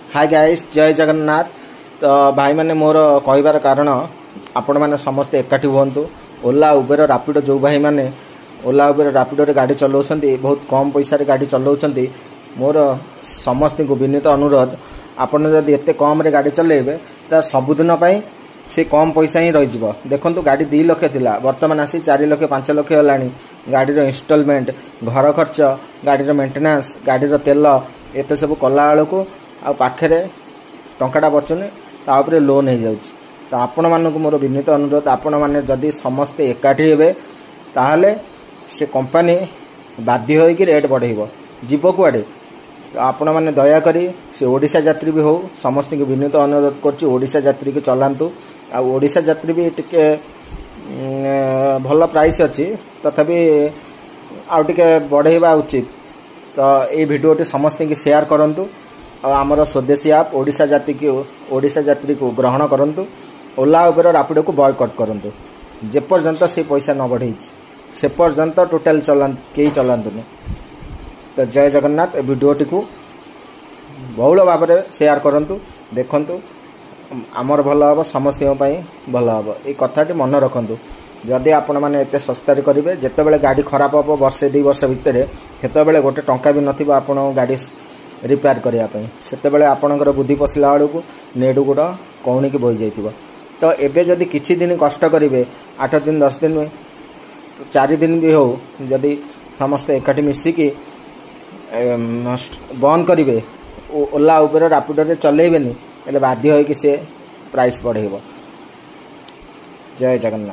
Hi guys, जय जगन्नाथ। तो भाई मैंने मोर कहबार कारण आपण मैंने समस्ते एकाठी हुंतु। ओला उबेर रापिडो जो भाई मैंने ओला उबेर रापिडो रे गाड़ी चलाउछंती, बहुत कम पैसा रे गाड़ी चलाउछंती, मोर समस्त को विनीत अनुरोध, आपण जदि एते कम रे गाड़ी चलेबे त सबुदिन पई से कम पैसा ही रही। देखो गाड़ी 2 लाख थिला, वर्तमान आसी 4 लाख 5 लाख होलानी। गाड़ी रो इंस्टॉलमेंट, घर खर्च, गाड़ी रो मेंटेनेंस, गाड़ी रो तेल एते सब कला को आ पाखरे टंकाटा बचुनी ताऊपर लोन हो जाउछि। तो आपण मानक मोर विनीत अनुरोध, आपण माने जदि समस्ते एकाठी हेबे ताहले से कंपनी बाध्य होइकि रेट बढ़ेइबो, जीव कुआडे। तो आपण माने दया करी से ओडिशा यात्री भी हो, समस्त को विनीत अनुरोध करछि ओडिशा यात्री के चलांतु। आ ओडिशा यात्री भी टिके भल प्राइस अछि, तथापि आउ टिके बढ़ेइबा उचित। तो ये भिडियोटी समस्त की शेयर करंतु। आमर स्वदेशी आप ओडिशा यात्री को ग्रहण करंतु। ओला उबेर रापिडो को बॉयकॉट करंतु। जे पर्यंत से पैसा न बढ़े से पर्यंत टोटल कई चलांतुनि। तो जय जगन्नाथ। भिडियोटी को बहुल भाव में शेयर करंतु, देखंतु, आमर भल हम, समस्त भल हम। ये कथाटी मन रखंतु। जदि आपण मैंने एत सस्तार करेंगे, जिते गाड़ी खराब हम वर्षे 2 वर्ष भितर, से गोटे टंका भी नथिबा आपण गाड़ी रिपेयर करने से आपणकर बुद्धि पशिला बेलू नेट गुड़ कौणी की बही जाइए। तो एबे जदि किछि दिन कष्ट करेंगे, 8 दिन 10 दिन 4 दिन भी हो, जदि समस्त एकाठी मिसिकी बंद करेंगे, ओला उबेर रापिडो रे चलेबेनी, बाध्य होइकि से प्राइस बढ़ेइबो। जय जगन्नाथ।